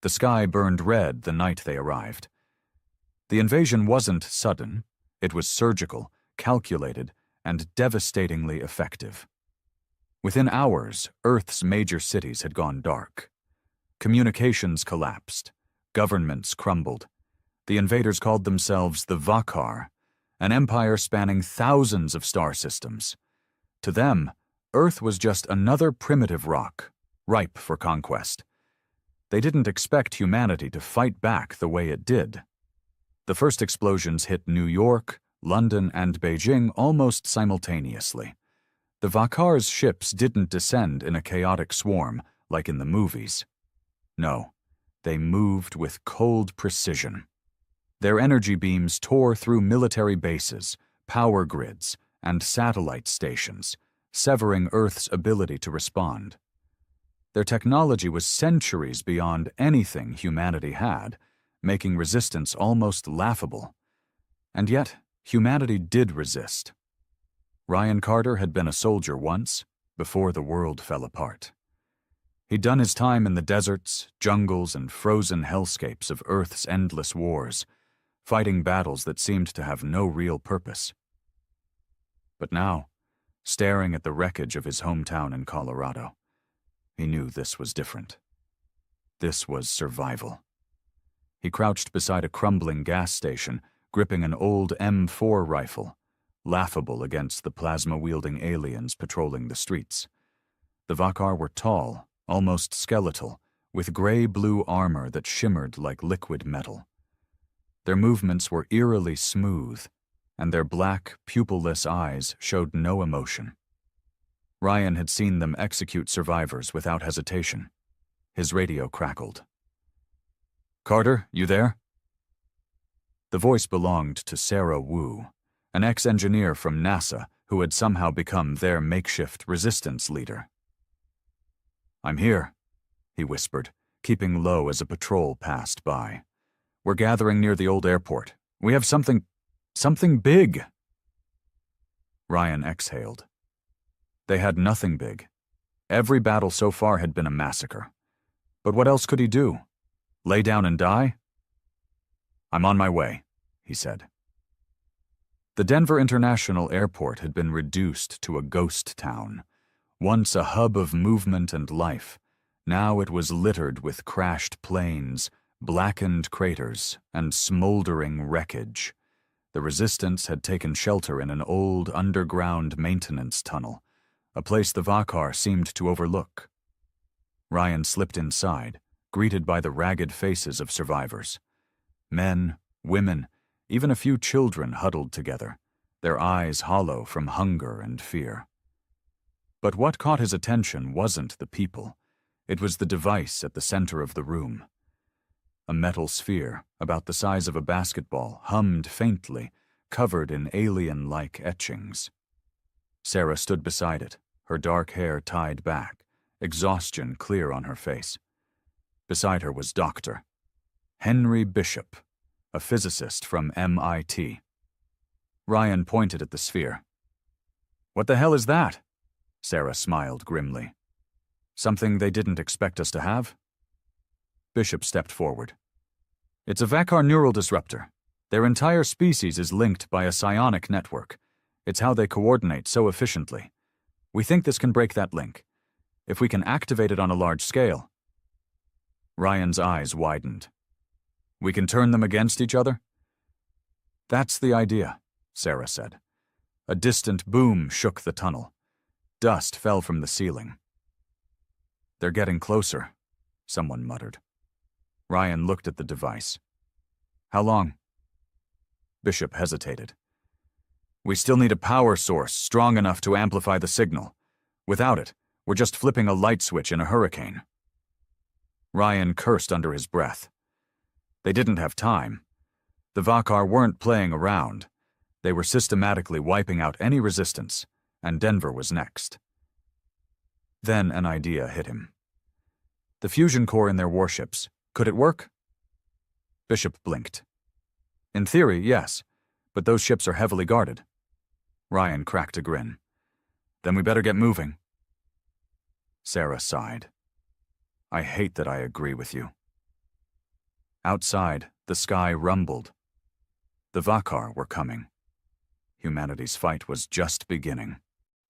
The sky burned red the night they arrived. The invasion wasn't sudden. It was surgical, calculated, and devastatingly effective. Within hours, Earth's major cities had gone dark. Communications collapsed. Governments crumbled. The invaders called themselves the Vakar, an empire spanning thousands of star systems. To them, Earth was just another primitive rock, ripe for conquest. They didn't expect humanity to fight back the way it did. The first explosions hit New York, London, and Beijing almost simultaneously. The Vakar's ships didn't descend in a chaotic swarm like in the movies. No, they moved with cold precision. Their energy beams tore through military bases, power grids, and satellite stations, severing Earth's ability to respond. Their technology was centuries beyond anything humanity had, making resistance almost laughable. And yet, humanity did resist. Ryan Carter had been a soldier once, before the world fell apart. He'd done his time in the deserts, jungles, and frozen hellscapes of Earth's endless wars, fighting battles that seemed to have no real purpose. But now, staring at the wreckage of his hometown in Colorado, he knew this was different. This was survival. He crouched beside a crumbling gas station, gripping an old M4 rifle, laughable against the plasma-wielding aliens patrolling the streets. The Vakar were tall, almost skeletal, with gray-blue armor that shimmered like liquid metal. Their movements were eerily smooth, and their black, pupilless eyes showed no emotion. Ryan had seen them execute survivors without hesitation. His radio crackled. "Carter, you there?" The voice belonged to Sarah Wu, an ex-engineer from NASA who had somehow become their makeshift resistance leader. "I'm here," he whispered, keeping low as a patrol passed by. "We're gathering near the old airport. We have something big." Ryan exhaled. They had nothing big. Every battle so far had been a massacre. But what else could he do? Lay down and die? "I'm on my way," he said. The Denver International Airport had been reduced to a ghost town. Once a hub of movement and life, now it was littered with crashed planes, blackened craters, and smoldering wreckage. The resistance had taken shelter in an old underground maintenance tunnel, a place the Vakar seemed to overlook. Ryan slipped inside, greeted by the ragged faces of survivors. Men, women, even a few children huddled together, their eyes hollow from hunger and fear. But what caught his attention wasn't the people. It was the device at the center of the room. A metal sphere, about the size of a basketball, hummed faintly, covered in alien-like etchings. Sarah stood beside it, her dark hair tied back, exhaustion clear on her face. Beside her was Dr. Henry Bishop, a physicist from MIT. Ryan pointed at the sphere. "What the hell is that?" Sarah smiled grimly. "Something they didn't expect us to have?" Bishop stepped forward. "It's a Vakar neural disruptor. Their entire species is linked by a psionic network. It's how they coordinate so efficiently. We think this can break that link. If we can activate it on a large scale." Ryan's eyes widened. "We can turn them against each other?" "That's the idea," Sarah said. A distant boom shook the tunnel. Dust fell from the ceiling. "They're getting closer," someone muttered. Ryan looked at the device. "How long?" Bishop hesitated. "We still need a power source strong enough to amplify the signal. Without it, we're just flipping a light switch in a hurricane." Ryan cursed under his breath. They didn't have time. The Vakar weren't playing around. They were systematically wiping out any resistance, and Denver was next. Then an idea hit him. The fusion core in their warships, could it work? Bishop blinked. "In theory, yes, but those ships are heavily guarded." Ryan cracked a grin. "Then we better get moving." Sarah sighed. "I hate that I agree with you." Outside, the sky rumbled. The Vakar were coming. Humanity's fight was just beginning.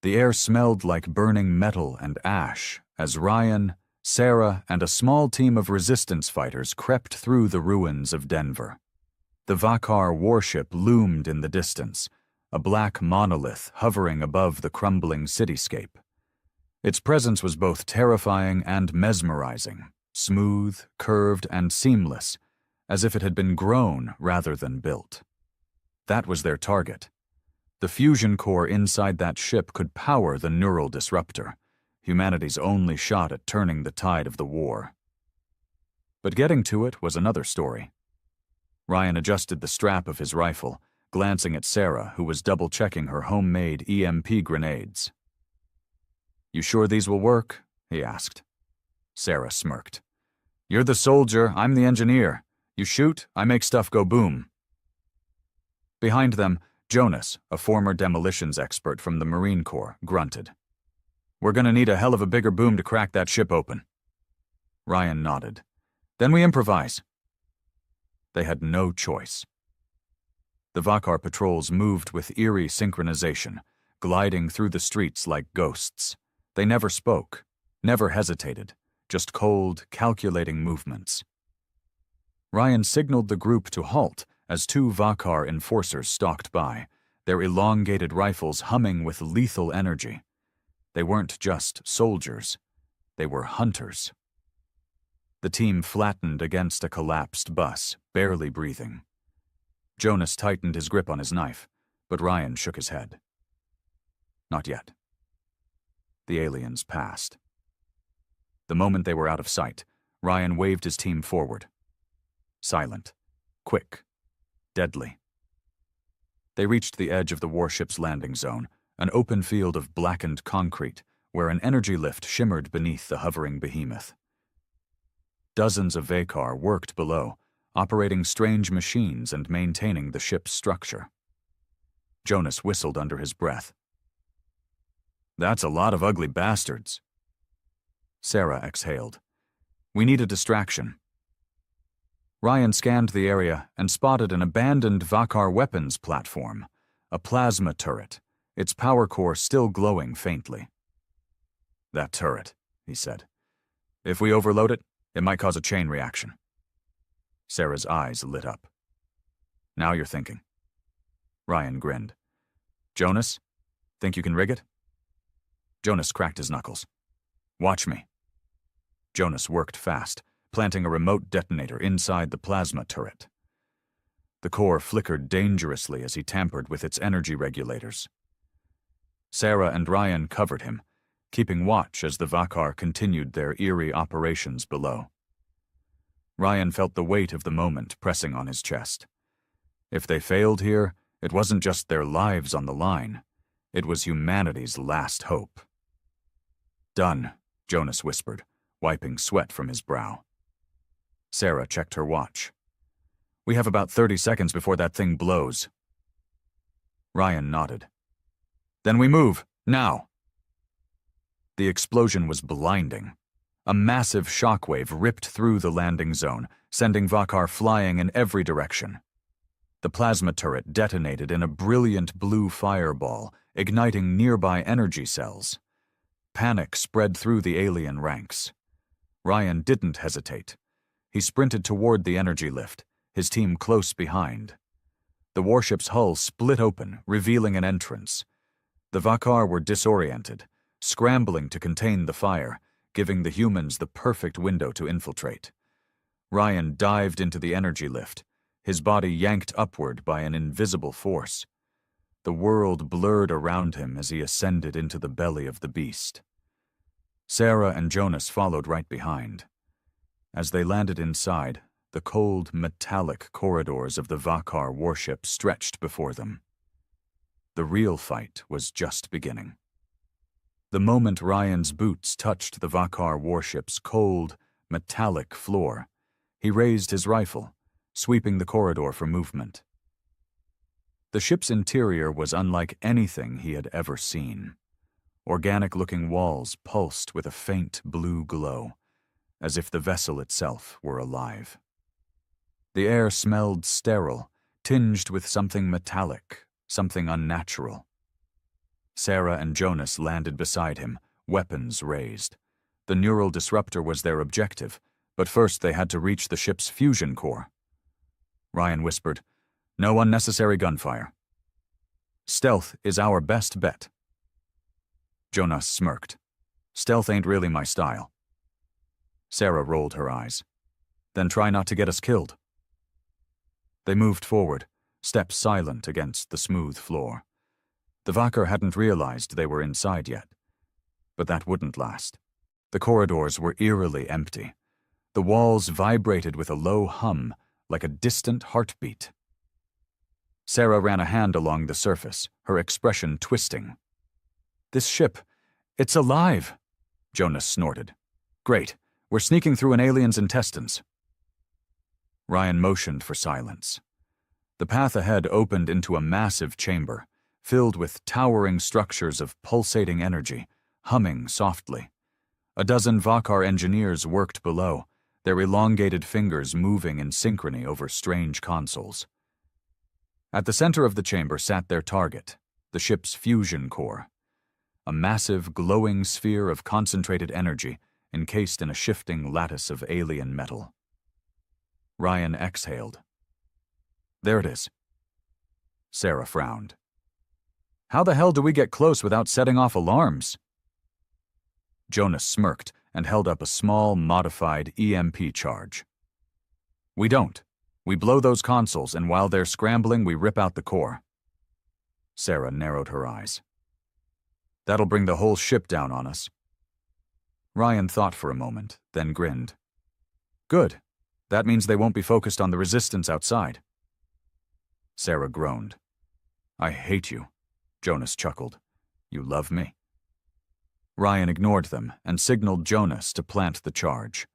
The air smelled like burning metal and ash as Ryan, Sarah, and a small team of resistance fighters crept through the ruins of Denver. The Vakar warship loomed in the distance, a black monolith hovering above the crumbling cityscape. Its presence was both terrifying and mesmerizing, smooth, curved, and seamless, as if it had been grown rather than built. That was their target. The fusion core inside that ship could power the neural disruptor, humanity's only shot at turning the tide of the war. But getting to it was another story. Ryan adjusted the strap of his rifle, glancing at Sarah, who was double-checking her homemade EMP grenades. "You sure these will work?" he asked. Sarah smirked. "You're the soldier, I'm the engineer. You shoot, I make stuff go boom." Behind them, Jonas, a former demolitions expert from the Marine Corps, grunted. "We're gonna need a hell of a bigger boom to crack that ship open." Ryan nodded. "Then we improvise." They had no choice. The Vakar patrols moved with eerie synchronization, gliding through the streets like ghosts. They never spoke, never hesitated, just cold, calculating movements. Ryan signaled the group to halt as two Vakar enforcers stalked by, their elongated rifles humming with lethal energy. They weren't just soldiers, they were hunters. The team flattened against a collapsed bus, barely breathing. Jonas tightened his grip on his knife, but Ryan shook his head. Not yet. The aliens passed. The moment they were out of sight, Ryan waved his team forward. Silent, quick, deadly. They reached the edge of the warship's landing zone, an open field of blackened concrete where an energy lift shimmered beneath the hovering behemoth. Dozens of Vakar worked below, operating strange machines and maintaining the ship's structure. Jonas whistled under his breath. "That's a lot of ugly bastards." Sarah exhaled. "We need a distraction." Ryan scanned the area and spotted an abandoned Vakar weapons platform, a plasma turret, its power core still glowing faintly. "That turret," he said. "If we overload it, it might cause a chain reaction." Sarah's eyes lit up. "Now you're thinking." Ryan grinned. "Jonas, think you can rig it?" Jonas cracked his knuckles. "Watch me." Jonas worked fast, planting a remote detonator inside the plasma turret. The core flickered dangerously as he tampered with its energy regulators. Sarah and Ryan covered him, keeping watch as the Vakar continued their eerie operations below. Ryan felt the weight of the moment pressing on his chest. If they failed here, it wasn't just their lives on the line. It was humanity's last hope. "Done," Jonas whispered, wiping sweat from his brow. Sarah checked her watch. "We have about 30 seconds before that thing blows." Ryan nodded. "Then we move, now." The explosion was blinding. A massive shockwave ripped through the landing zone, sending Vakar flying in every direction. The plasma turret detonated in a brilliant blue fireball, igniting nearby energy cells. Panic spread through the alien ranks. Ryan didn't hesitate. He sprinted toward the energy lift, his team close behind. The warship's hull split open, revealing an entrance. The Vakar were disoriented, scrambling to contain the fire, giving the humans the perfect window to infiltrate. Ryan dived into the energy lift, his body yanked upward by an invisible force. The world blurred around him as he ascended into the belly of the beast. Sarah and Jonas followed right behind. As they landed inside, the cold, metallic corridors of the Vakar warship stretched before them. The real fight was just beginning. The moment Ryan's boots touched the Vakar warship's cold, metallic floor, he raised his rifle, sweeping the corridor for movement. The ship's interior was unlike anything he had ever seen. Organic-looking walls pulsed with a faint blue glow, as if the vessel itself were alive. The air smelled sterile, tinged with something metallic, something unnatural. Sarah and Jonas landed beside him, weapons raised. The neural disruptor was their objective, but first they had to reach the ship's fusion core. Ryan whispered, "No unnecessary gunfire. Stealth is our best bet." Jonas smirked. "Stealth ain't really my style." Sarah rolled her eyes. "Then try not to get us killed." They moved forward, steps silent against the smooth floor. The Vakar hadn't realized they were inside yet. But that wouldn't last. The corridors were eerily empty. The walls vibrated with a low hum, like a distant heartbeat. Sarah ran a hand along the surface, her expression twisting. "This ship, it's alive," Jonas snorted. "Great, we're sneaking through an alien's intestines." Ryan motioned for silence. The path ahead opened into a massive chamber, filled with towering structures of pulsating energy, humming softly. A dozen Vakar engineers worked below, their elongated fingers moving in synchrony over strange consoles. At the center of the chamber sat their target, the ship's fusion core, a massive, glowing sphere of concentrated energy encased in a shifting lattice of alien metal. Ryan exhaled. "There it is." Sarah frowned. "How the hell do we get close without setting off alarms?" Jonas smirked and held up a small, modified EMP charge. "We don't. We blow those consoles, and while they're scrambling, we rip out the core." Sarah narrowed her eyes. "That'll bring the whole ship down on us." Ryan thought for a moment, then grinned. "Good. That means they won't be focused on the resistance outside." Sarah groaned. "I hate you," Jonas chuckled. "You love me." Ryan ignored them and signaled Jonas to plant the charge.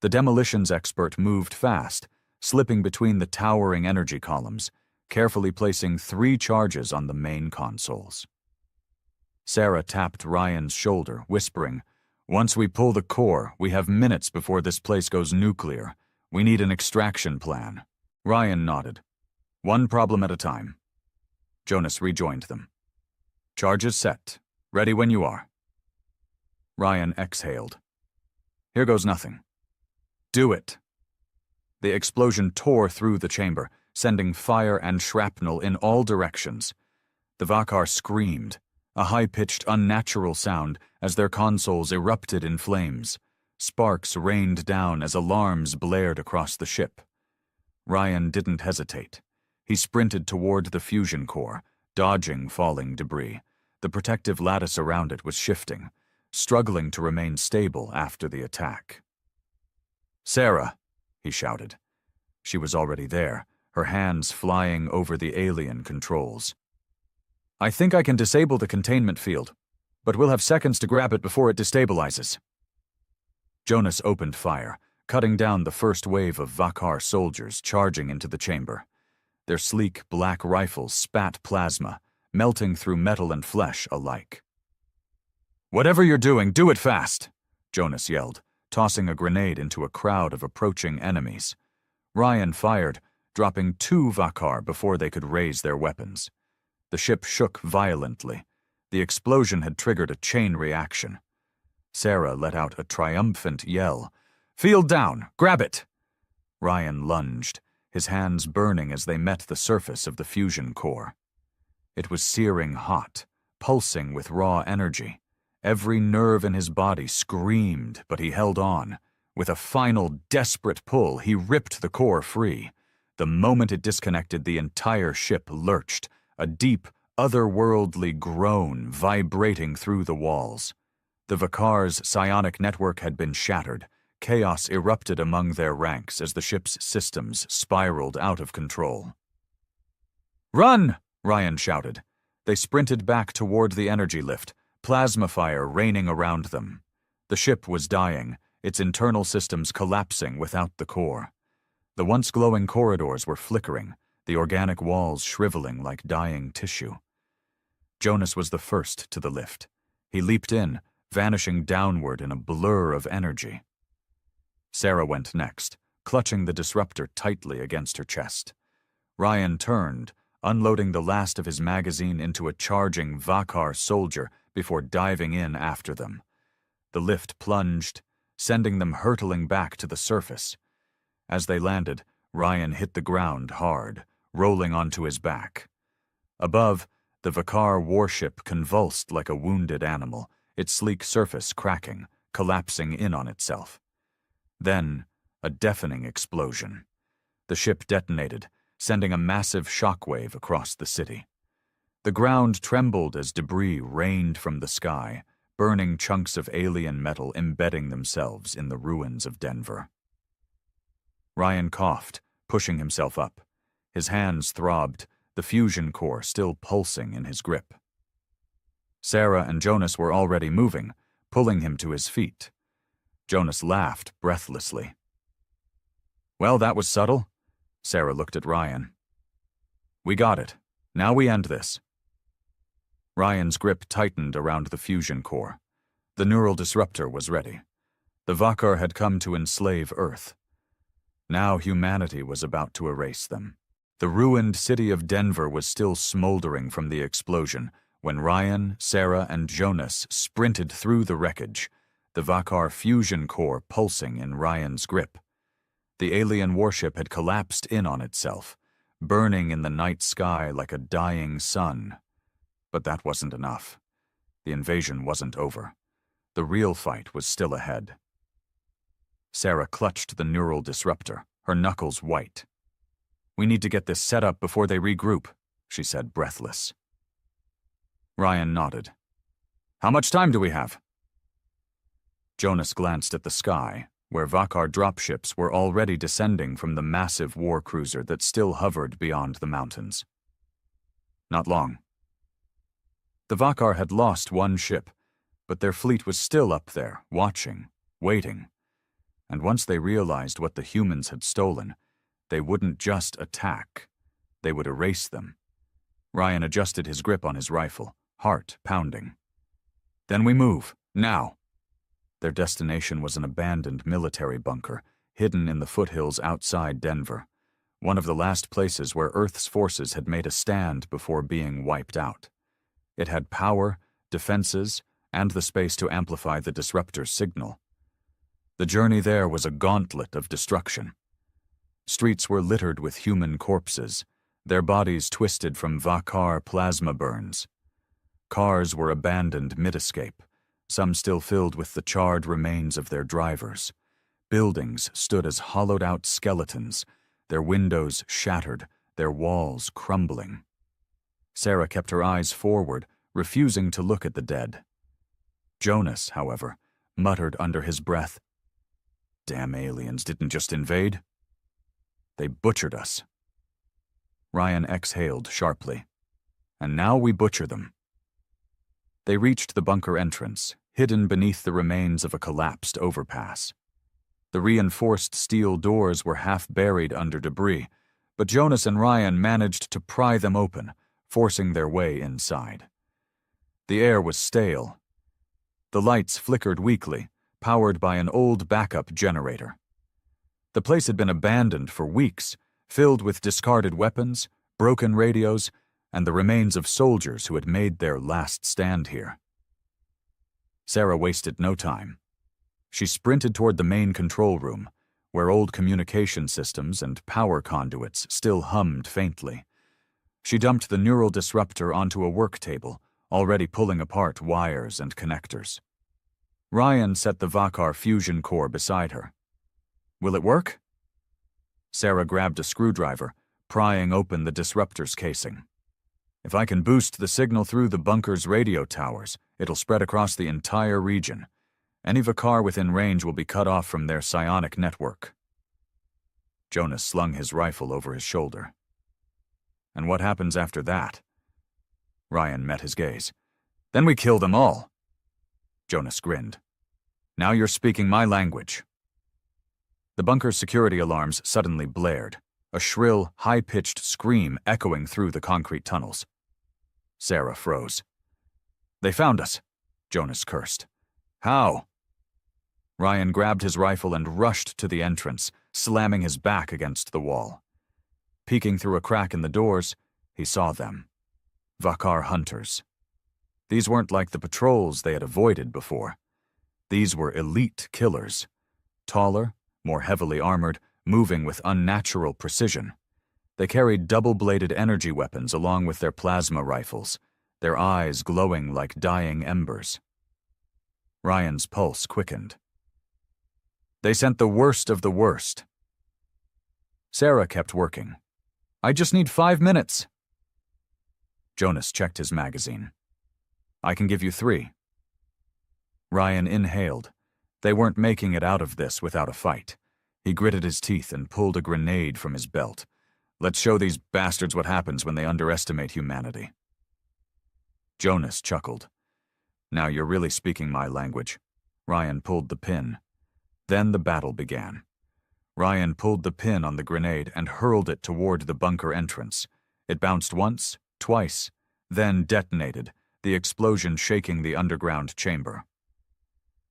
The demolitions expert moved fast, slipping between the towering energy columns, carefully placing 3 charges on the main consoles. Sarah tapped Ryan's shoulder, whispering, "Once we pull the core, we have minutes before this place goes nuclear. We need an extraction plan." Ryan nodded. "One problem at a time." Jonas rejoined them. "Charges set. Ready when you are." Ryan exhaled. "Here goes nothing." "Do it." The explosion tore through the chamber, sending fire and shrapnel in all directions. The Vakar screamed, a high-pitched, unnatural sound as their consoles erupted in flames. Sparks rained down as alarms blared across the ship. Ryan didn't hesitate. He sprinted toward the fusion core, dodging falling debris. The protective lattice around it was shifting, struggling to remain stable after the attack. "Sarah!" he shouted. She was already there, her hands flying over the alien controls. "I think I can disable the containment field, but we'll have seconds to grab it before it destabilizes." Jonas opened fire, cutting down the first wave of Vakar soldiers charging into the chamber. Their sleek black rifles spat plasma, melting through metal and flesh alike. "Whatever you're doing, do it fast!" Jonas yelled, tossing a grenade into a crowd of approaching enemies. Ryan fired, dropping 2 Vakar before they could raise their weapons. The ship shook violently. The explosion had triggered a chain reaction. Sarah let out a triumphant yell. "Field down! Grab it!" Ryan lunged, his hands burning as they met the surface of the fusion core. It was searing hot, pulsing with raw energy. Every nerve in his body screamed, but he held on. With a final, desperate pull, he ripped the core free. The moment it disconnected, the entire ship lurched, a deep, otherworldly groan vibrating through the walls. The Vakar's psionic network had been shattered. Chaos erupted among their ranks as the ship's systems spiraled out of control. "Run!" Ryan shouted. They sprinted back toward the energy lift, plasma fire raining around them. The ship was dying, its internal systems collapsing without the core. The once glowing corridors were flickering, the organic walls shriveling like dying tissue. Jonas was the first to the lift. He leaped in, vanishing downward in a blur of energy. Sarah went next, clutching the disruptor tightly against her chest. Ryan turned, unloading the last of his magazine into a charging Vakar soldier before diving in after them. The lift plunged, sending them hurtling back to the surface. As they landed, Ryan hit the ground hard, rolling onto his back. Above, the Vakar warship convulsed like a wounded animal, its sleek surface cracking, collapsing in on itself. Then, a deafening explosion. The ship detonated, sending a massive shockwave across the city. The ground trembled as debris rained from the sky, burning chunks of alien metal embedding themselves in the ruins of Denver. Ryan coughed, pushing himself up. His hands throbbed, the fusion core still pulsing in his grip. Sarah and Jonas were already moving, pulling him to his feet. Jonas laughed breathlessly. "Well, that was subtle." Sarah looked at Ryan. "We got it. Now we end this." Ryan's grip tightened around the fusion core. The neural disruptor was ready. The Vakar had come to enslave Earth. Now humanity was about to erase them. The ruined city of Denver was still smoldering from the explosion when Ryan, Sarah, and Jonas sprinted through the wreckage, the Vakar fusion core pulsing in Ryan's grip. The alien warship had collapsed in on itself, burning in the night sky like a dying sun. But that wasn't enough. The invasion wasn't over. The real fight was still ahead. Sarah clutched the neural disruptor, her knuckles white. "We need to get this set up before they regroup," she said, breathless. Ryan nodded. "How much time do we have?" Jonas glanced at the sky, where Vakar dropships were already descending from the massive war cruiser that still hovered beyond the mountains. "Not long." The Vakar had lost one ship, but their fleet was still up there, watching, waiting. And once they realized what the humans had stolen, they wouldn't just attack. They would erase them. Ryan adjusted his grip on his rifle, heart pounding. "Then we move, now." Their destination was an abandoned military bunker, hidden in the foothills outside Denver, one of the last places where Earth's forces had made a stand before being wiped out. It had power, defenses, and the space to amplify the disruptor's signal. The journey there was a gauntlet of destruction. Streets were littered with human corpses, their bodies twisted from Vakar plasma burns. Cars were abandoned mid-escape, some still filled with the charred remains of their drivers. Buildings stood as hollowed-out skeletons, their windows shattered, their walls crumbling. Sarah kept her eyes forward, refusing to look at the dead. Jonas, however, muttered under his breath, "Damn aliens didn't just invade. They butchered us." Ryan exhaled sharply. "And now we butcher them." They reached the bunker entrance, hidden beneath the remains of a collapsed overpass. The reinforced steel doors were half buried under debris, but Jonas and Ryan managed to pry them open, forcing their way inside. The air was stale. The lights flickered weakly, powered by an old backup generator. The place had been abandoned for weeks, filled with discarded weapons, broken radios, and the remains of soldiers who had made their last stand here. Sarah wasted no time. She sprinted toward the main control room, where old communication systems and power conduits still hummed faintly. She dumped the neural disruptor onto a work table, already pulling apart wires and connectors. Ryan set the Vakar fusion core beside her. "Will it work?" Sarah grabbed a screwdriver, prying open the disruptor's casing. "If I can boost the signal through the bunker's radio towers, it'll spread across the entire region. Any Vakar within range will be cut off from their psionic network." Jonas slung his rifle over his shoulder. "And what happens after that?" Ryan met his gaze. "Then we kill them all." Jonas grinned. "Now you're speaking my language." The bunker's security alarms suddenly blared, a shrill, high-pitched scream echoing through the concrete tunnels. Sarah froze. "They found us," Jonas cursed. "How?" Ryan grabbed his rifle and rushed to the entrance, slamming his back against the wall. Peeking through a crack in the doors, he saw them. Vakar hunters. These weren't like the patrols they had avoided before. These were elite killers. Taller, more heavily armored, moving with unnatural precision. They carried double-bladed energy weapons along with their plasma rifles, their eyes glowing like dying embers. Ryan's pulse quickened. They sent the worst of the worst. Sarah kept working. "I just need 5 minutes." Jonas checked his magazine. "I can give you 3. Ryan inhaled. They weren't making it out of this without a fight. He gritted his teeth and pulled a grenade from his belt. Let's show these bastards what happens when they underestimate humanity. Jonas chuckled. Now you're really speaking my language. Ryan pulled the pin. Then the battle began. Ryan pulled the pin on the grenade and hurled it toward the bunker entrance. It bounced once, twice, then detonated, the explosion shaking the underground chamber.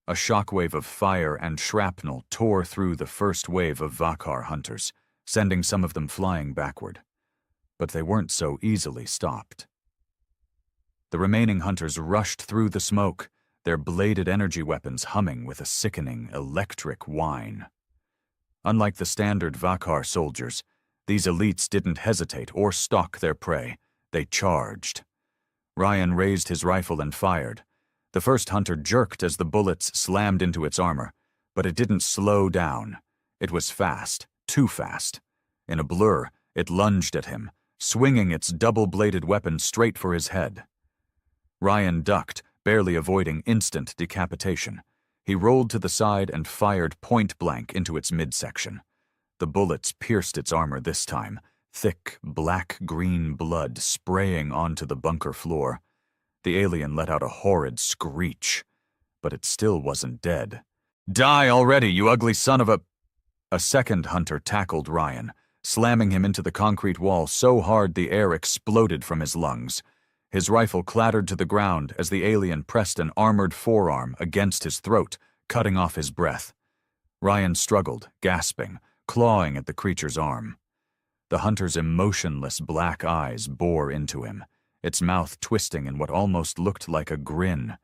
A shockwave of fire and shrapnel tore through the first wave of Vakar hunters, sending some of them flying backward. But they weren't so easily stopped. The remaining hunters rushed through the smoke, their bladed energy weapons humming with a sickening, electric whine. Unlike the standard Vakar soldiers, these elites didn't hesitate or stalk their prey. They charged. Ryan raised his rifle and fired. The first hunter jerked as the bullets slammed into its armor, but it didn't slow down. It was fast, too fast. In a blur, it lunged at him, swinging its double-bladed weapon straight for his head. Ryan ducked, barely avoiding instant decapitation. He rolled to the side and fired point-blank into its midsection. The bullets pierced its armor this time, thick, black-green blood spraying onto the bunker floor. The alien let out a horrid screech, but it still wasn't dead. Die already, you ugly son of a... A second hunter tackled Ryan, slamming him into the concrete wall so hard the air exploded from his lungs. His rifle clattered to the ground as the alien pressed an armored forearm against his throat, cutting off his breath. Ryan struggled, gasping, clawing at the creature's arm. The hunter's emotionless black eyes bore into him, its mouth twisting in what almost looked like a grin.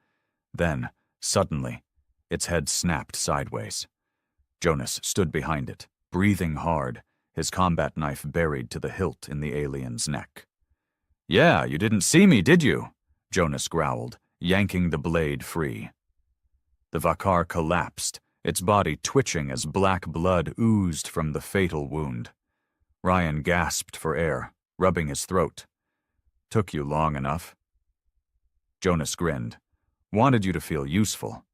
Then, suddenly, its head snapped sideways. Jonas stood behind it, breathing hard, his combat knife buried to the hilt in the alien's neck. "Yeah, you didn't see me, did you?" Jonas growled, yanking the blade free. The Vakar collapsed, its body twitching as black blood oozed from the fatal wound. Ryan gasped for air, rubbing his throat. "Took you long enough." Jonas grinned. "Wanted you to feel useful."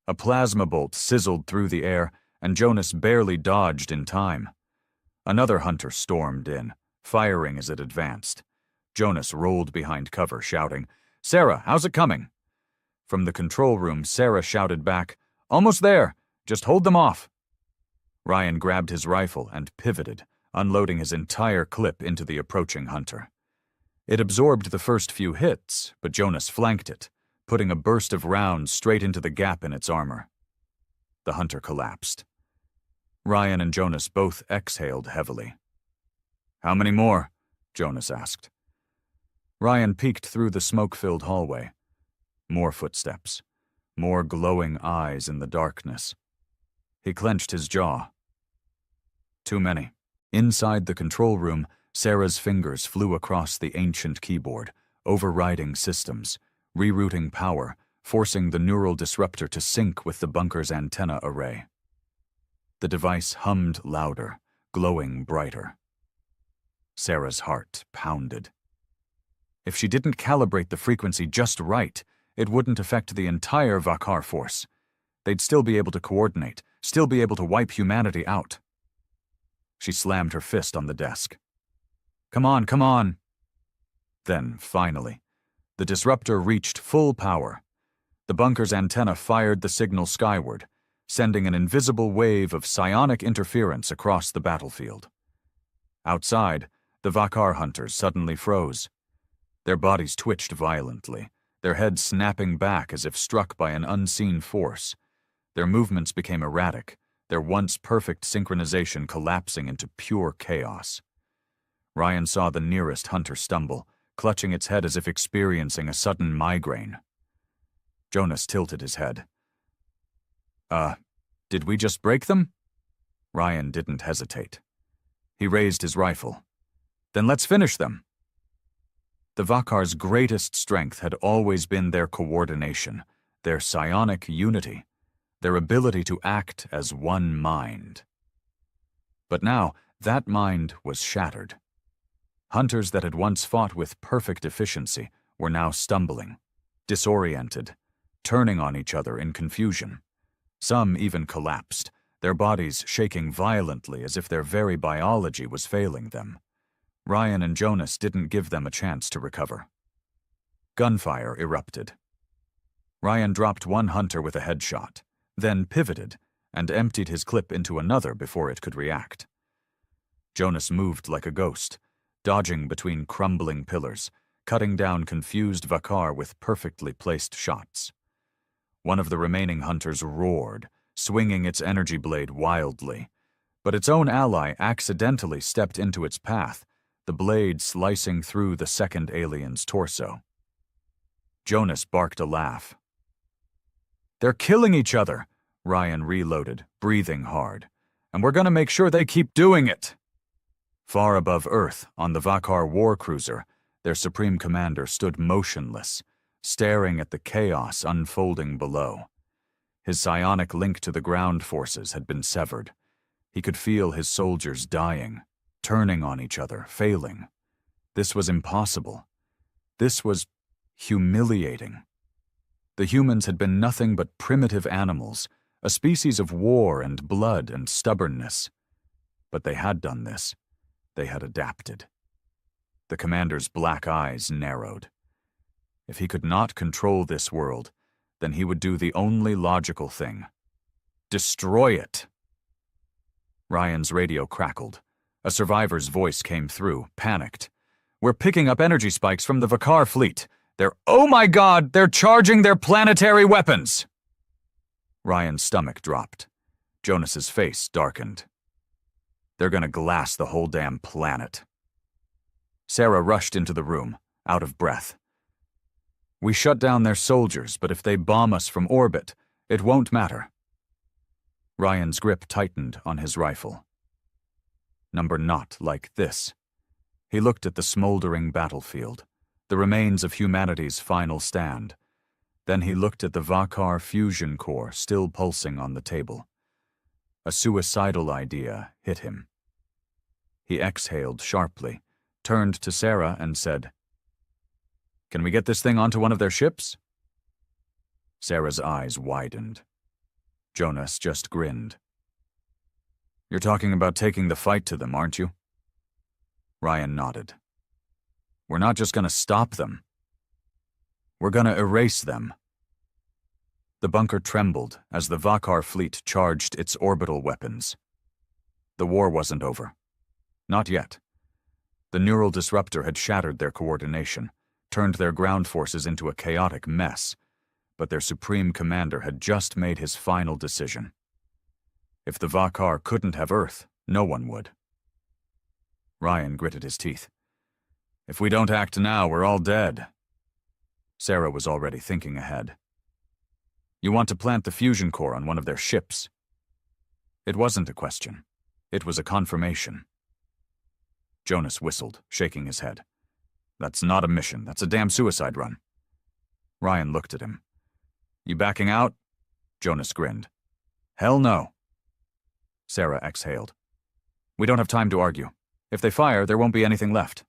A plasma bolt sizzled through the air, and Jonas barely dodged in time. Another hunter stormed in, firing as it advanced. Jonas rolled behind cover, shouting, "Sarah, how's it coming?" From the control room, Sarah shouted back, "Almost there! Just hold them off!" Ryan grabbed his rifle and pivoted, unloading his entire clip into the approaching hunter. It absorbed the first few hits, but Jonas flanked it, putting a burst of rounds straight into the gap in its armor. The hunter collapsed. Ryan and Jonas both exhaled heavily. "How many more?" Jonas asked. Ryan peeked through the smoke-filled hallway. More footsteps. More glowing eyes in the darkness. He clenched his jaw. Too many. Inside the control room, Sarah's fingers flew across the ancient keyboard, overriding systems, rerouting power, forcing the neural disruptor to sync with the bunker's antenna array. The device hummed louder, glowing brighter. Sarah's heart pounded. If she didn't calibrate the frequency just right, it wouldn't affect the entire Vakar force. They'd still be able to coordinate, still be able to wipe humanity out. She slammed her fist on the desk. "Come on, come on!" Then, finally, the disruptor reached full power. The bunker's antenna fired the signal skyward, sending an invisible wave of psionic interference across the battlefield. Outside, the Vakar hunters suddenly froze. Their bodies twitched violently, their heads snapping back as if struck by an unseen force. Their movements became erratic, their once perfect synchronization collapsing into pure chaos. Ryan saw the nearest hunter stumble, clutching its head as if experiencing a sudden migraine. Jonas tilted his head. Did we just break them?" Ryan didn't hesitate. He raised his rifle. "Then let's finish them." The Vakar's greatest strength had always been their coordination, their psionic unity, their ability to act as one mind. But now, that mind was shattered. Hunters that had once fought with perfect efficiency were now stumbling, disoriented, turning on each other in confusion. Some even collapsed, their bodies shaking violently as if their very biology was failing them. Ryan and Jonas didn't give them a chance to recover. Gunfire erupted. Ryan dropped one hunter with a headshot, then pivoted and emptied his clip into another before it could react. Jonas moved like a ghost, dodging between crumbling pillars, cutting down confused Vakar with perfectly placed shots. One of the remaining hunters roared, swinging its energy blade wildly, but its own ally accidentally stepped into its path, the blade slicing through the second alien's torso. Jonas barked a laugh. "They're killing each other," Ryan reloaded, breathing hard. "And we're gonna make sure they keep doing it." Far above Earth, on the Vakar war cruiser, their supreme commander stood motionless, staring at the chaos unfolding below. His psionic link to the ground forces had been severed. He could feel his soldiers dying, turning on each other, failing. This was impossible. This was humiliating. The humans had been nothing but primitive animals, a species of war and blood and stubbornness. But they had done this. They had adapted. The commander's black eyes narrowed. If he could not control this world, then he would do the only logical thing. Destroy it. Ryan's radio crackled. A survivor's voice came through, panicked. "We're picking up energy spikes from the Vakar fleet. Oh my God, they're charging their planetary weapons!" Ryan's stomach dropped. Jonas's face darkened. "They're gonna glass the whole damn planet." Sarah rushed into the room, out of breath. "We shut down their soldiers, but if they bomb us from orbit, it won't matter." Ryan's grip tightened on his rifle. Not like this. He looked at the smoldering battlefield, the remains of humanity's final stand. Then he looked at the Vakar fusion core still pulsing on the table. A suicidal idea hit him. He exhaled sharply, turned to Sarah and said, "Can we get this thing onto one of their ships?" Sarah's eyes widened. Jonas just grinned. "You're talking about taking the fight to them, aren't you?" Ryan nodded. "We're not just gonna stop them. We're gonna erase them." The bunker trembled as the Vakar fleet charged its orbital weapons. The war wasn't over. Not yet. The neural disruptor had shattered their coordination, turned their ground forces into a chaotic mess, but their supreme commander had just made his final decision. If the Vakar couldn't have Earth, no one would. Ryan gritted his teeth. "If we don't act now, we're all dead." Sarah was already thinking ahead. "You want to plant the fusion core on one of their ships?" It wasn't a question. It was a confirmation. Jonas whistled, shaking his head. "That's not a mission. That's a damn suicide run." Ryan looked at him. "You backing out?" Jonas grinned. "Hell no." Sarah exhaled. "We don't have time to argue. If they fire, there won't be anything left."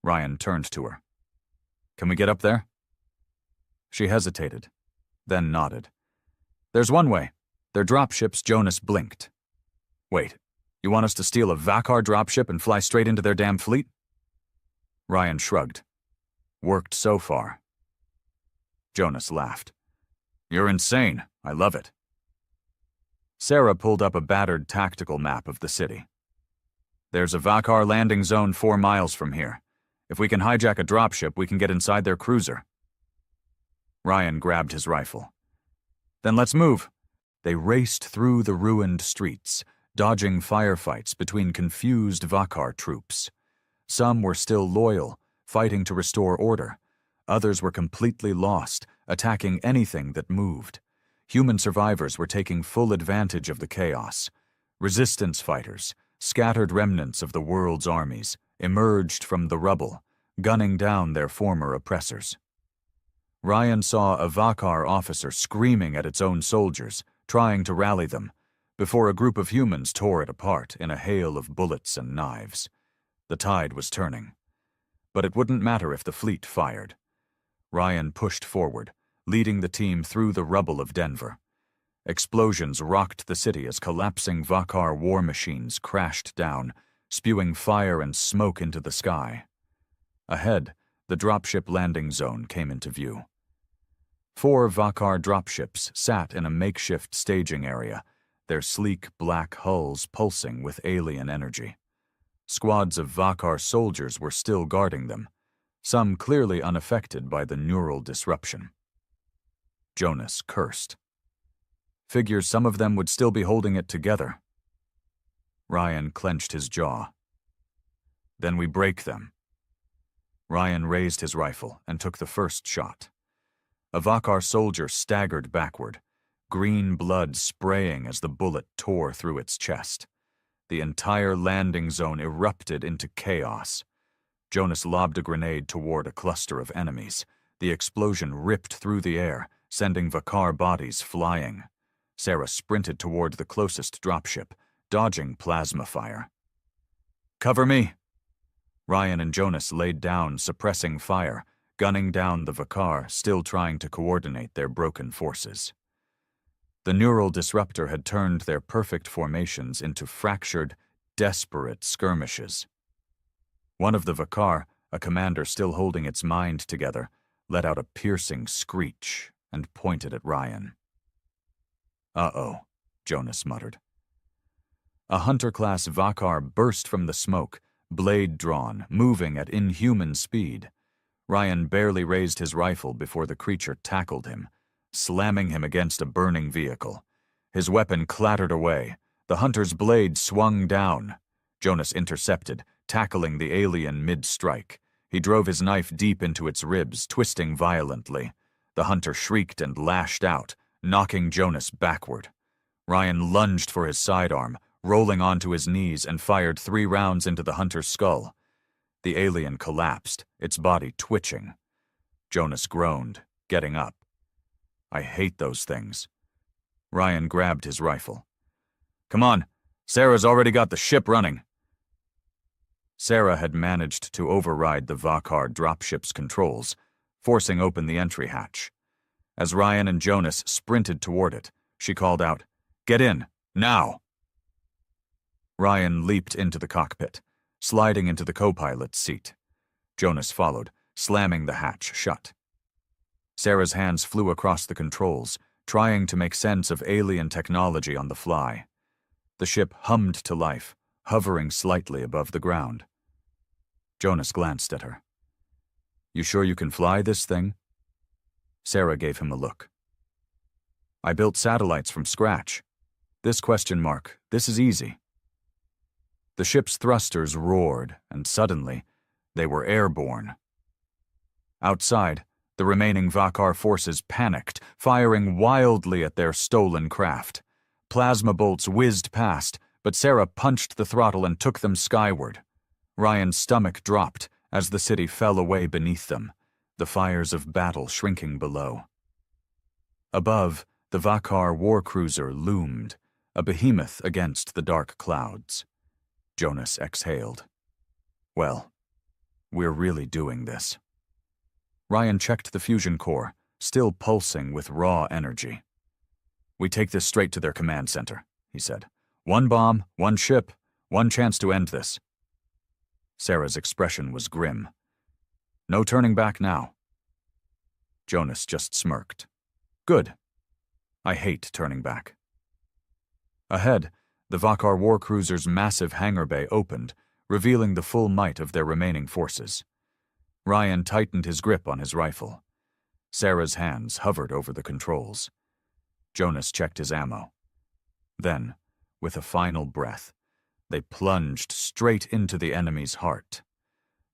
Ryan turned to her. "Can we get up there?" She hesitated, then nodded. "There's one way. They're dropships." Jonas blinked. "Wait, you want us to steal a Vakar dropship and fly straight into their damn fleet?" Ryan shrugged. "Worked so far." Jonas laughed. "You're insane. I love it." Sarah pulled up a battered tactical map of the city. "There's a Vakar landing zone 4 miles from here. If we can hijack a dropship, we can get inside their cruiser." Ryan grabbed his rifle. "Then let's move. They raced through the ruined streets, dodging firefights between confused Vakar troops. Some were still loyal, fighting to restore order. Others were completely lost, attacking anything that moved. Human survivors were taking full advantage of the chaos. Resistance fighters, scattered remnants of the world's armies, emerged from the rubble, gunning down their former oppressors. Ryan saw a Vakar officer screaming at its own soldiers, trying to rally them, before a group of humans tore it apart in a hail of bullets and knives. The tide was turning. But it wouldn't matter if the fleet fired. Ryan pushed forward, leading the team through the rubble of Denver. Explosions rocked the city as collapsing Vakar war machines crashed down, spewing fire and smoke into the sky. Ahead, the dropship landing zone came into view. 4 Vakar dropships sat in a makeshift staging area, their sleek black hulls pulsing with alien energy. Squads of Vakar soldiers were still guarding them, some clearly unaffected by the neural disruption. Jonas cursed. Figures some of them would still be holding it together. Ryan clenched his jaw. Then we break them. Ryan raised his rifle and took the first shot. A Vakar soldier staggered backward, green blood spraying as the bullet tore through its chest. The entire landing zone erupted into chaos. Jonas lobbed a grenade toward a cluster of enemies. The explosion ripped through the air, sending Vakar bodies flying. Sarah sprinted toward the closest dropship, dodging plasma fire. "Cover me!" Ryan and Jonas laid down, suppressing fire, gunning down the Vakar, still trying to coordinate their broken forces. The neural disruptor had turned their perfect formations into fractured, desperate skirmishes. One of the Vakar, a commander still holding its mind together, let out a piercing screech and pointed at Ryan. "Uh-oh," Jonas muttered. A Hunter-class Vakar burst from the smoke, blade drawn, moving at inhuman speed. Ryan barely raised his rifle before the creature tackled him, slamming him against a burning vehicle. His weapon clattered away. The hunter's blade swung down. Jonas intercepted, tackling the alien mid-strike. He drove his knife deep into its ribs, twisting violently. The hunter shrieked and lashed out, knocking Jonas backward. Ryan lunged for his sidearm, rolling onto his knees, and fired 3 rounds into the hunter's skull. The alien collapsed, its body twitching. Jonas groaned, getting up. "I hate those things." Ryan grabbed his rifle. "Come on, Sarah's already got the ship running." Sarah had managed to override the Vakar dropship's controls, forcing open the entry hatch. As Ryan and Jonas sprinted toward it, she called out, "Get in, now!" Ryan leaped into the cockpit, sliding into the co-pilot's seat. Jonas followed, slamming the hatch shut. Sarah's hands flew across the controls, trying to make sense of alien technology on the fly. The ship hummed to life, hovering slightly above the ground. Jonas glanced at her. "You sure you can fly this thing?" Sarah gave him a look. "I built satellites from scratch. This ? This is easy." The ship's thrusters roared, and suddenly, they were airborne. Outside, the remaining Vakar forces panicked, firing wildly at their stolen craft. Plasma bolts whizzed past, but Sarah punched the throttle and took them skyward. Ryan's stomach dropped as the city fell away beneath them, the fires of battle shrinking below. Above, the Vakar war cruiser loomed, a behemoth against the dark clouds. Jonas exhaled. "Well, we're really doing this." Ryan checked the fusion core, still pulsing with raw energy. "We take this straight to their command center," he said. "One bomb, one ship, one chance to end this." Sarah's expression was grim. "No turning back now." Jonas just smirked. "Good. I hate turning back." Ahead, the Vakar war cruiser's massive hangar bay opened, revealing the full might of their remaining forces. Ryan tightened his grip on his rifle. Sarah's hands hovered over the controls. Jonas checked his ammo. Then, with a final breath, they plunged straight into the enemy's heart.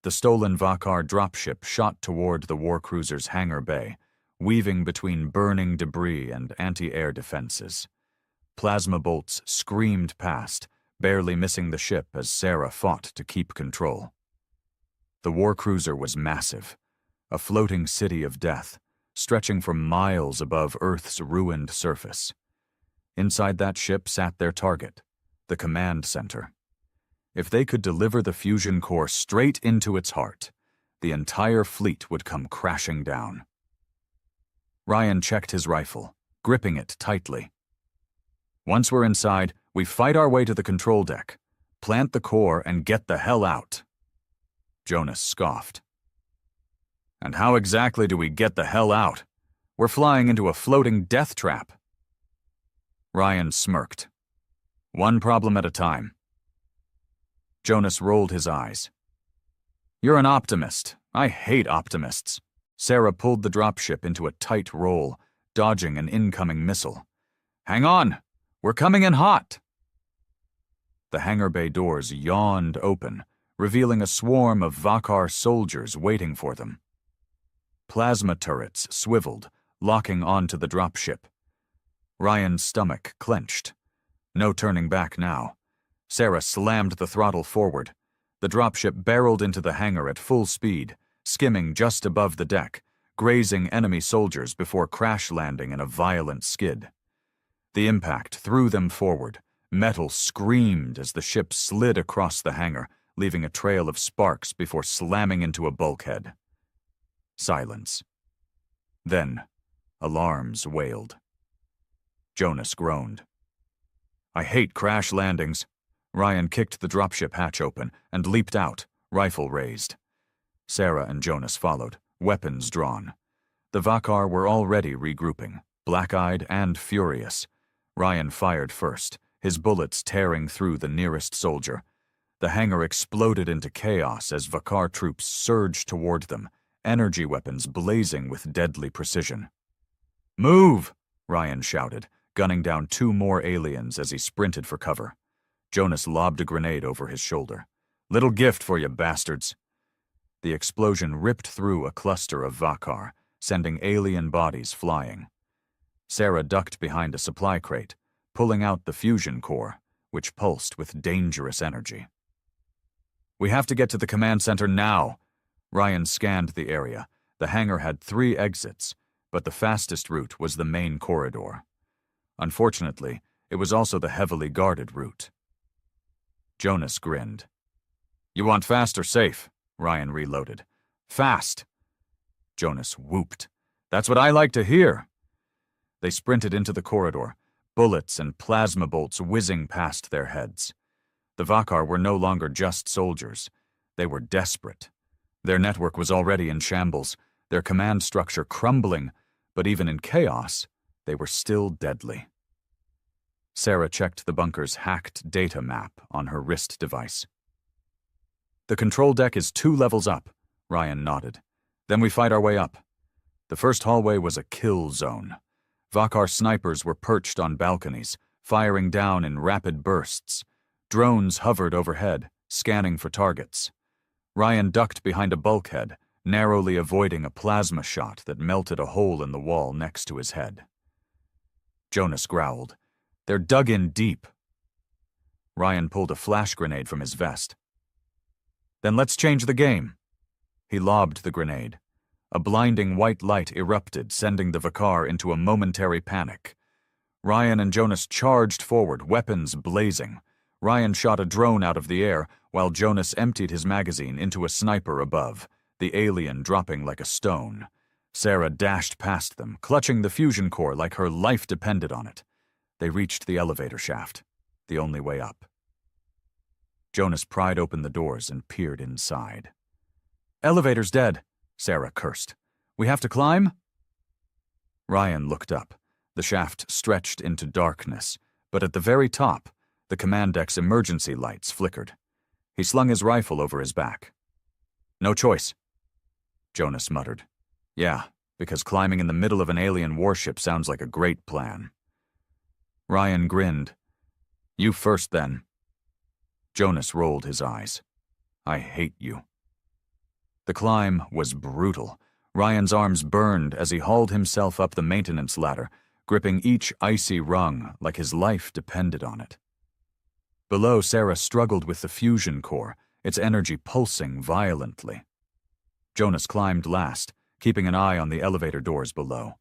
The stolen Vakar dropship shot toward the warcruiser's hangar bay, weaving between burning debris and anti-air defenses. Plasma bolts screamed past, barely missing the ship as Sarah fought to keep control. The warcruiser was massive, a floating city of death, stretching for miles above Earth's ruined surface. Inside that ship sat their target, the command center. If they could deliver the fusion core straight into its heart, the entire fleet would come crashing down. Ryan checked his rifle, gripping it tightly. Once we're inside, we fight our way to the control deck, plant the core, and get the hell out. Jonas scoffed. And how exactly do we get the hell out? We're flying into a floating death trap. Ryan smirked. One problem at a time. Jonas rolled his eyes. You're an optimist. I hate optimists. Sarah pulled the dropship into a tight roll, dodging an incoming missile. Hang on! We're coming in hot! The hangar bay doors yawned open, revealing a swarm of Vakar soldiers waiting for them. Plasma turrets swiveled, locking onto the dropship. Ryan's stomach clenched. No turning back now. Sarah slammed the throttle forward. The dropship barreled into the hangar at full speed, skimming just above the deck, grazing enemy soldiers before crash landing in a violent skid. The impact threw them forward. Metal screamed as the ship slid across the hangar, leaving a trail of sparks before slamming into a bulkhead. Silence. Then, alarms wailed. Jonas groaned. I hate crash landings. Ryan kicked the dropship hatch open and leaped out, rifle raised. Sarah and Jonas followed, weapons drawn. The Vakar were already regrouping, black-eyed and furious. Ryan fired first, his bullets tearing through the nearest soldier. The hangar exploded into chaos as Vakar troops surged toward them, energy weapons blazing with deadly precision. Move! Ryan shouted, gunning down 2 more aliens as he sprinted for cover. Jonas lobbed a grenade over his shoulder. Little gift for you bastards. The explosion ripped through a cluster of Vakar, sending alien bodies flying. Sarah ducked behind a supply crate, pulling out the fusion core, which pulsed with dangerous energy. We have to get to the command center now. Ryan scanned the area. The hangar had 3 exits, but the fastest route was the main corridor. Unfortunately, it was also the heavily guarded route. Jonas grinned. You want fast or safe? Ryan reloaded. Fast! Jonas whooped. That's what I like to hear. They sprinted into the corridor, bullets and plasma bolts whizzing past their heads. The Vakar were no longer just soldiers. They were desperate. Their network was already in shambles, their command structure crumbling, but even in chaos, they were still deadly. Sarah checked the bunker's hacked data map on her wrist device. The control deck is 2 levels up, Ryan nodded. Then we fight our way up. The first hallway was a kill zone. Vakar snipers were perched on balconies, firing down in rapid bursts. Drones hovered overhead, scanning for targets. Ryan ducked behind a bulkhead, narrowly avoiding a plasma shot that melted a hole in the wall next to his head. Jonas growled. They're dug in deep. Ryan pulled a flash grenade from his vest. Then let's change the game. He lobbed the grenade. A blinding white light erupted, sending the Vakar into a momentary panic. Ryan and Jonas charged forward, weapons blazing. Ryan shot a drone out of the air, while Jonas emptied his magazine into a sniper above, the alien dropping like a stone. Sarah dashed past them, clutching the fusion core like her life depended on it. They reached the elevator shaft, the only way up. Jonas pried open the doors and peered inside. Elevator's dead, Sarah cursed. We have to climb? Ryan looked up. The shaft stretched into darkness, but at the very top, the command deck's emergency lights flickered. He slung his rifle over his back. No choice, Jonas muttered. Yeah, because climbing in the middle of an alien warship sounds like a great plan. Ryan grinned. You first, then. Jonas rolled his eyes. I hate you. The climb was brutal. Ryan's arms burned as he hauled himself up the maintenance ladder, gripping each icy rung like his life depended on it. Below, Sarah struggled with the fusion core, its energy pulsing violently. Jonas climbed last, keeping an eye on the elevator doors below.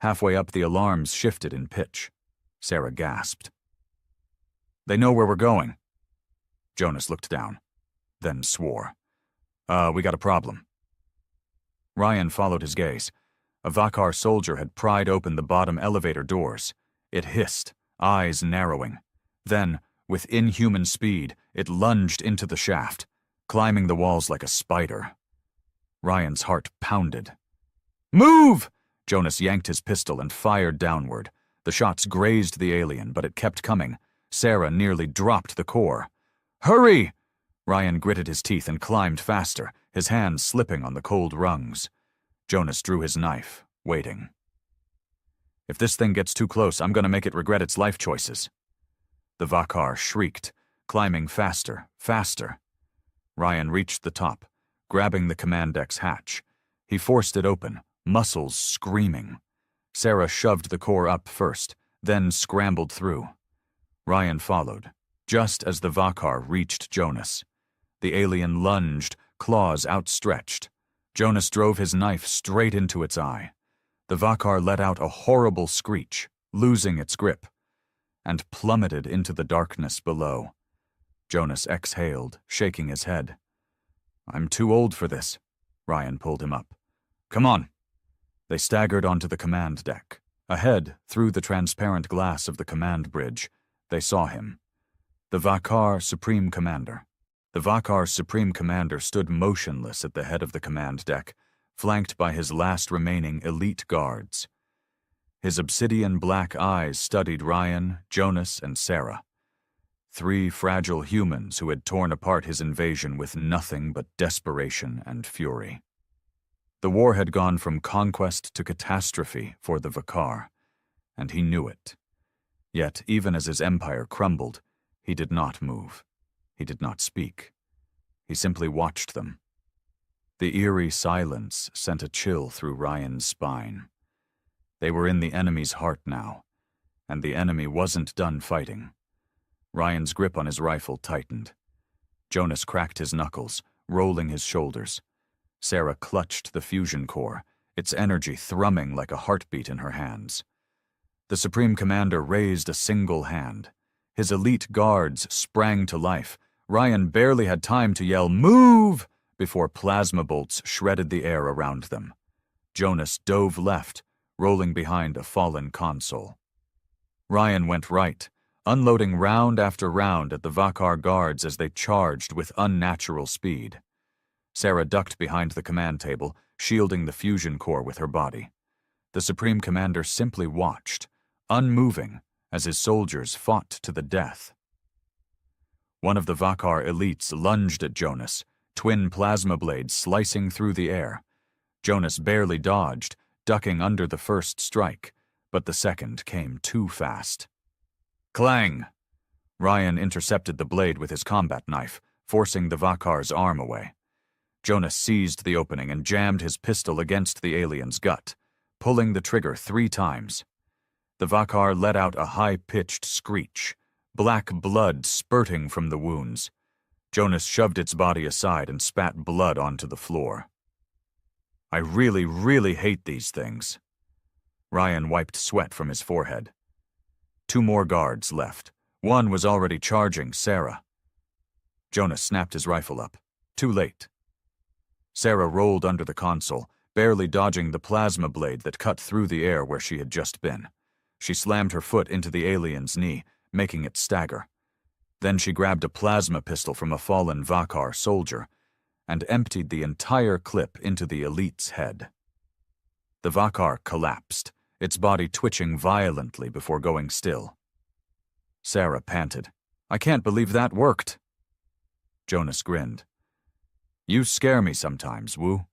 Halfway up, the alarms shifted in pitch. Sarah gasped. They know where we're going. Jonas looked down, then swore. We got a problem. Ryan followed his gaze. A Vakar soldier had pried open the bottom elevator doors. It hissed, eyes narrowing. Then, with inhuman speed, it lunged into the shaft, climbing the walls like a spider. Ryan's heart pounded. Move! Jonas yanked his pistol and fired downward. The shots grazed the alien, but it kept coming. Sarah nearly dropped the core. Hurry! Ryan gritted his teeth and climbed faster, his hands slipping on the cold rungs. Jonas drew his knife, waiting. If this thing gets too close, I'm going to make it regret its life choices. The Vakar shrieked, climbing faster, faster. Ryan reached the top, grabbing the command deck's hatch. He forced it open, muscles screaming. Sarah shoved the core up first, then scrambled through. Ryan followed, just as the Vakar reached Jonas. The alien lunged, claws outstretched. Jonas drove his knife straight into its eye. The Vakar let out a horrible screech, losing its grip, and plummeted into the darkness below. Jonas exhaled, shaking his head. I'm too old for this. Ryan pulled him up. Come on. They staggered onto the command deck. Ahead, through the transparent glass of the command bridge, they saw him. The Vakar Supreme Commander. The Vakar Supreme Commander stood motionless at the head of the command deck, flanked by his last remaining elite guards. His obsidian black eyes studied Ryan, Jonas, and Sarah. 3 fragile humans who had torn apart his invasion with nothing but desperation and fury. The war had gone from conquest to catastrophe for the Vakar, and he knew it. Yet, even as his empire crumbled, he did not move. He did not speak. He simply watched them. The eerie silence sent a chill through Ryan's spine. They were in the enemy's heart now, and the enemy wasn't done fighting. Ryan's grip on his rifle tightened. Jonas cracked his knuckles, rolling his shoulders. Sarah clutched the fusion core, its energy thrumming like a heartbeat in her hands. The Supreme Commander raised a single hand. His elite guards sprang to life. Ryan barely had time to yell, "Move!" before plasma bolts shredded the air around them. Jonas dove left, rolling behind a fallen console. Ryan went right, unloading round after round at the Vakar guards as they charged with unnatural speed. Sarah ducked behind the command table, shielding the fusion core with her body. The Supreme Commander simply watched, unmoving, as his soldiers fought to the death. One of the Vakar elites lunged at Jonas, twin plasma blades slicing through the air. Jonas barely dodged, ducking under the first strike, but the second came too fast. Clang! Ryan intercepted the blade with his combat knife, forcing the Vakar's arm away. Jonas seized the opening and jammed his pistol against the alien's gut, pulling the trigger 3 times. The Vakar let out a high-pitched screech, black blood spurting from the wounds. Jonas shoved its body aside and spat blood onto the floor. I really, really hate these things. Ryan wiped sweat from his forehead. 2 more guards left. One was already charging Sarah. Jonas snapped his rifle up. Too late. Sarah rolled under the console, barely dodging the plasma blade that cut through the air where she had just been. She slammed her foot into the alien's knee, making it stagger. Then she grabbed a plasma pistol from a fallen Vakar soldier and emptied the entire clip into the elite's head. The Vakar collapsed, its body twitching violently before going still. Sarah panted. I can't believe that worked. Jonas grinned. You scare me sometimes, Wu.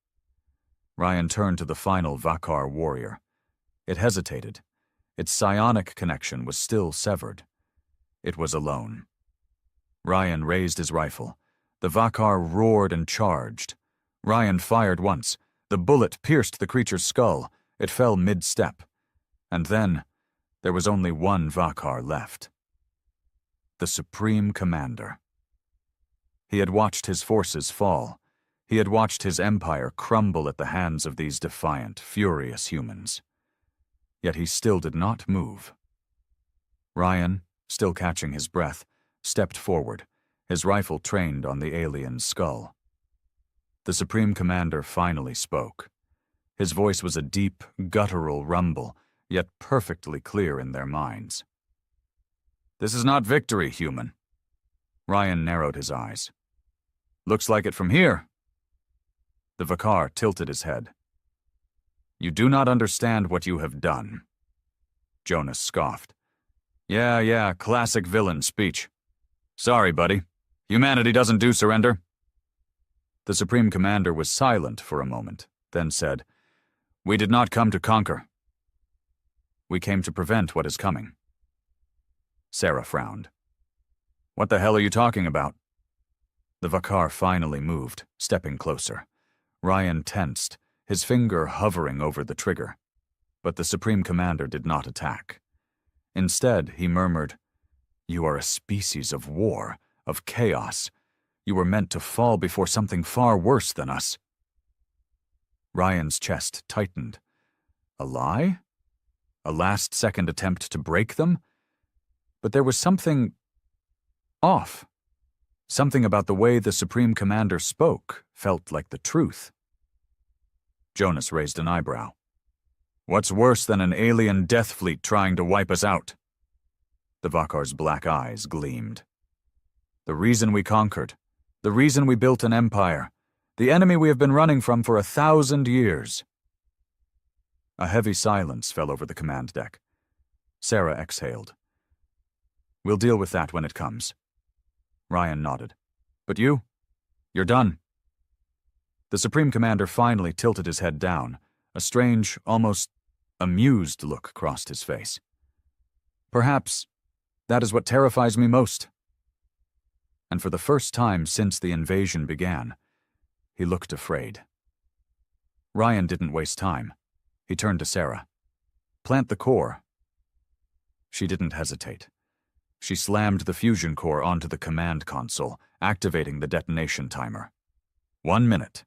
Ryan turned to the final Vakar warrior. It hesitated. Its psionic connection was still severed. It was alone. Ryan raised his rifle. The Vakar roared and charged. Ryan fired once. The bullet pierced the creature's skull. It fell mid-step. And then, there was only one Vakar left. The Supreme Commander. He had watched his forces fall. He had watched his empire crumble at the hands of these defiant, furious humans. Yet he still did not move. Ryan, still catching his breath, stepped forward, his rifle trained on the alien's skull. The Supreme Commander finally spoke. His voice was a deep, guttural rumble, yet perfectly clear in their minds. "This is not victory, human." Ryan narrowed his eyes. "Looks like it from here." The Vakar tilted his head. "You do not understand what you have done." Jonas scoffed. Yeah, classic villain speech. "Sorry, buddy. Humanity doesn't do surrender." The Supreme Commander was silent for a moment, then said, "We did not come to conquer. We came to prevent what is coming." Sarah frowned. "What the hell are you talking about?" The Vakar finally moved, stepping closer. Ryan tensed, his finger hovering over the trigger. But the Supreme Commander did not attack. Instead, he murmured, "You are a species of war, of chaos. You were meant to fall before something far worse than us." Ryan's chest tightened. A lie? A last-second attempt to break them? But there was something off. Something about the way the Supreme Commander spoke felt like the truth. Jonas raised an eyebrow. "What's worse than an alien death fleet trying to wipe us out?" The Vakar's black eyes gleamed. "The reason we conquered, the reason we built an empire, the enemy we have been running from for 1,000 years." A heavy silence fell over the command deck. Sarah exhaled. "We'll deal with that when it comes." Ryan nodded. "But you? You're done." The Supreme Commander finally tilted his head down. A strange, almost amused look crossed his face. "Perhaps that is what terrifies me most." And for the first time since the invasion began, he looked afraid. Ryan didn't waste time. He turned to Sarah. "Plant the core." She didn't hesitate. She slammed the fusion core onto the command console, activating the detonation timer. 1 minute.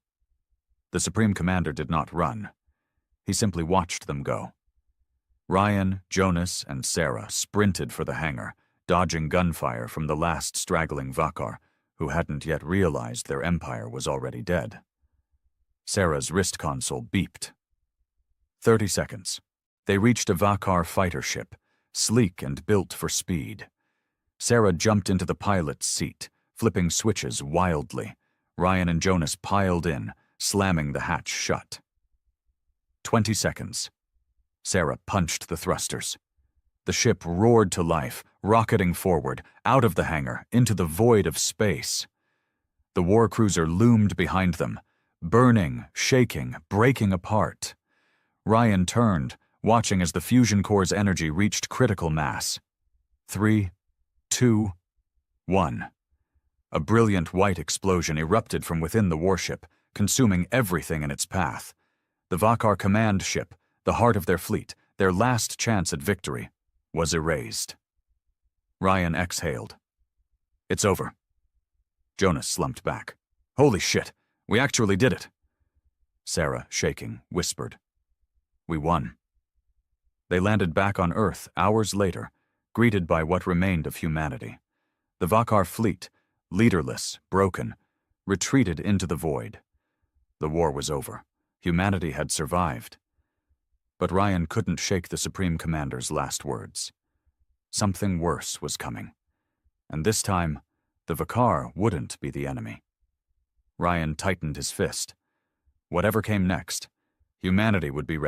The Supreme Commander did not run. He simply watched them go. Ryan, Jonas, and Sarah sprinted for the hangar, dodging gunfire from the last straggling Vakar, who hadn't yet realized their empire was already dead. Sarah's wrist console beeped. 30 seconds. They reached a Vakar fighter ship, sleek and built for speed. Sarah jumped into the pilot's seat, flipping switches wildly. Ryan and Jonas piled in, slamming the hatch shut. 20 seconds. Sarah punched the thrusters. The ship roared to life, rocketing forward, out of the hangar, into the void of space. The war cruiser loomed behind them, burning, shaking, breaking apart. Ryan turned, watching as the fusion core's energy reached critical mass. 3, 2, 1. A brilliant white explosion erupted from within the warship, consuming everything in its path. The Vakar command ship, the heart of their fleet, their last chance at victory, was erased. Ryan exhaled. "It's over." Jonas slumped back. "Holy shit, we actually did it." Sarah, shaking, whispered, "We won." They landed back on Earth hours later, greeted by what remained of humanity. The Vakar fleet, leaderless, broken, retreated into the void. The war was over. Humanity had survived. But Ryan couldn't shake the Supreme Commander's last words. Something worse was coming. And this time, the Vakar wouldn't be the enemy. Ryan tightened his fist. Whatever came next, humanity would be ready.